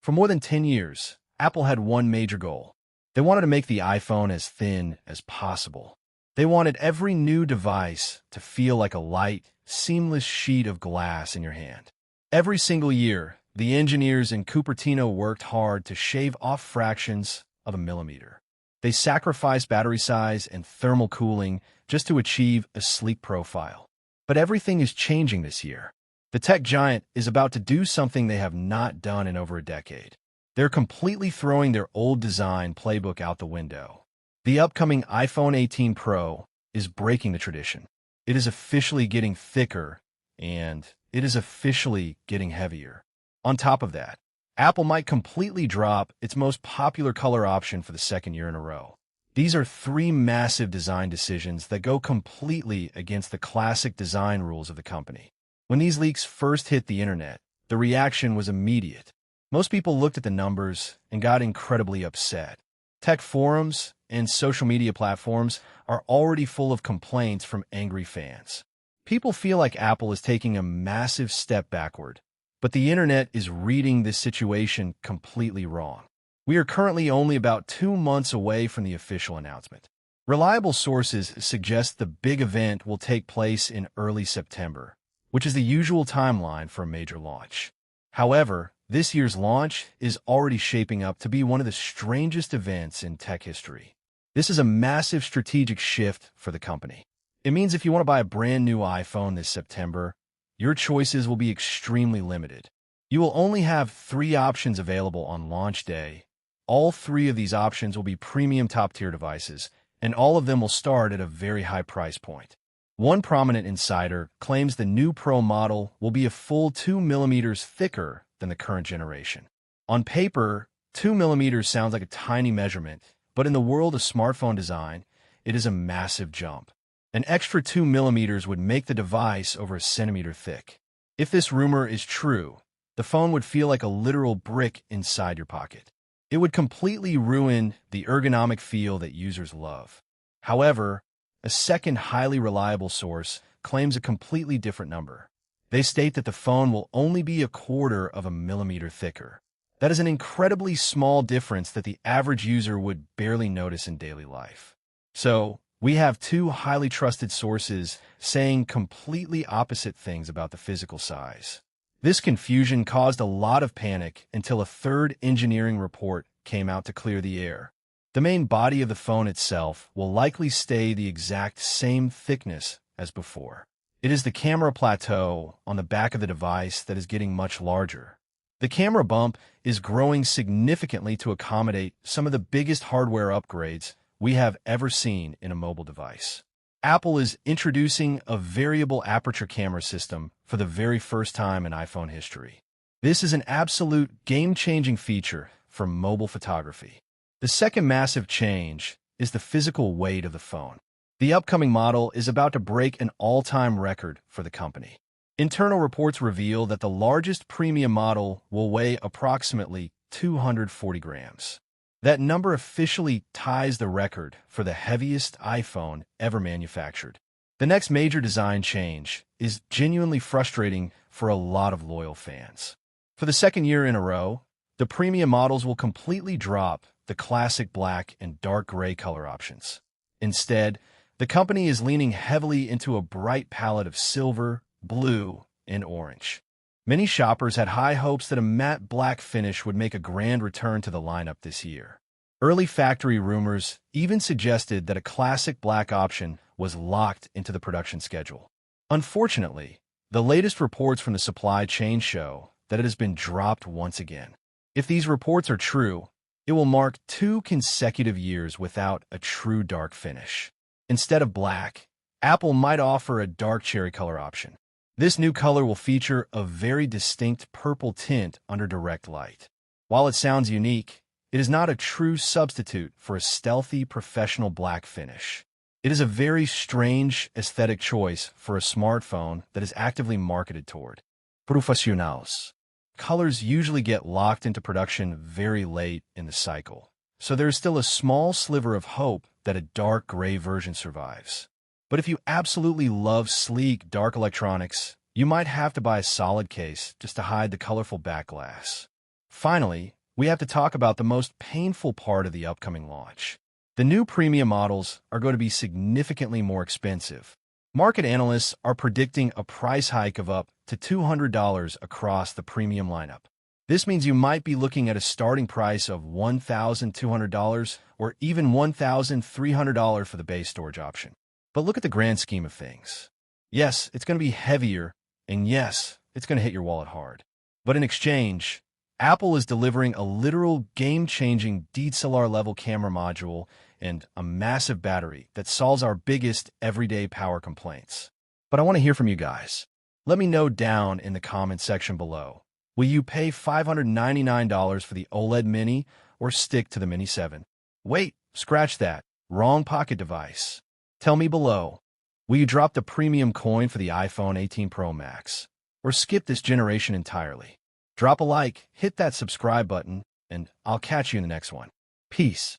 For more than 10 years, Apple had one major goal. They wanted to make the iPhone as thin as possible. They wanted every new device to feel like a light, seamless sheet of glass in your hand. Every single year, the engineers in Cupertino worked hard to shave off fractions of a millimeter. They sacrificed battery size and thermal cooling just to achieve a sleek profile. But everything is changing this year. The tech giant is about to do something they have not done in over a decade. They're completely throwing their old design playbook out the window. The upcoming iPhone 18 Pro is breaking the tradition. It is officially getting thicker, and it is officially getting heavier. On top of that, Apple might completely drop its most popular color option for the second year in a row. These are three massive design decisions that go completely against the classic design rules of the company. When these leaks first hit the internet, the reaction was immediate. Most people looked at the numbers and got incredibly upset. Tech forums and social media platforms are already full of complaints from angry fans. People feel like Apple is taking a massive step backward, but the internet is reading this situation completely wrong. We are currently only about 2 months away from the official announcement. Reliable sources suggest the big event will take place in early September, which is the usual timeline for a major launch. However, this year's launch is already shaping up to be one of the strangest events in tech history. This is a massive strategic shift for the company. It means if you want to buy a brand new iPhone this September, your choices will be extremely limited. You will only have 3 options available on launch day. All 3 of these options will be premium top-tier devices, and all of them will start at a very high price point. One prominent insider claims the new Pro model will be a full 2 millimeters thicker than the current generation. On paper, 2 millimeters sounds like a tiny measurement, but in the world of smartphone design, it is a massive jump. An extra 2 millimeters would make the device over a centimeter thick. If this rumor is true, the phone would feel like a literal brick inside your pocket. It would completely ruin the ergonomic feel that users love. However, a second highly reliable source claims a completely different number. They state that the phone will only be 1/4 of a millimeter thicker. That is an incredibly small difference that the average user would barely notice in daily life. So, we have 2 highly trusted sources saying completely opposite things about the physical size. This confusion caused a lot of panic until a third engineering report came out to clear the air. The main body of the phone itself will likely stay the exact same thickness as before. It is the camera plateau on the back of the device that is getting much larger. The camera bump is growing significantly to accommodate some of the biggest hardware upgrades we have ever seen in a mobile device. Apple is introducing a variable aperture camera system for the very first time in iPhone history. This is an absolute game-changing feature for mobile photography. The second massive change is the physical weight of the phone. The upcoming model is about to break an all-time record for the company. Internal reports reveal that the largest premium model will weigh approximately 240 grams. That number officially ties the record for the heaviest iPhone ever manufactured. The next major design change is genuinely frustrating for a lot of loyal fans. For the second year in a row, the premium models will completely drop the classic black and dark gray color options. Instead, the company is leaning heavily into a bright palette of silver, blue, and orange. Many shoppers had high hopes that a matte black finish would make a grand return to the lineup this year. Early factory rumors even suggested that a classic black option was locked into the production schedule. Unfortunately, the latest reports from the supply chain show that it has been dropped once again. If these reports are true, it will mark 2 consecutive years without a true dark finish. Instead of black, Apple might offer a dark cherry color option. This new color will feature a very distinct purple tint under direct light. While it sounds unique, it is not a true substitute for a stealthy professional black finish. It is a very strange aesthetic choice for a smartphone that is actively marketed toward professionals. Colors usually get locked into production very late in the cycle, so there is still a small sliver of hope that a dark gray version survives. But if you absolutely love sleek, dark electronics, you might have to buy a solid case just to hide the colorful back glass. Finally, we have to talk about the most painful part of the upcoming launch. The new premium models are going to be significantly more expensive. Market analysts are predicting a price hike of up to $200 across the premium lineup. This means you might be looking at a starting price of $1,200 or even $1,300 for the base storage option. But look at the grand scheme of things. Yes, it's going to be heavier, and yes, it's going to hit your wallet hard. But in exchange, Apple is delivering a literal game-changing DSLR-level camera module and a massive battery that solves our biggest everyday power complaints. But I want to hear from you guys. Let me know down in the comment section below. Will you pay $599 for the OLED Mini or stick to the Mini 7? Wait, scratch that. Wrong pocket device. Tell me below. Will you drop the premium coin for the iPhone 18 Pro Max or skip this generation entirely? Drop a like, hit that subscribe button, and I'll catch you in the next one. Peace.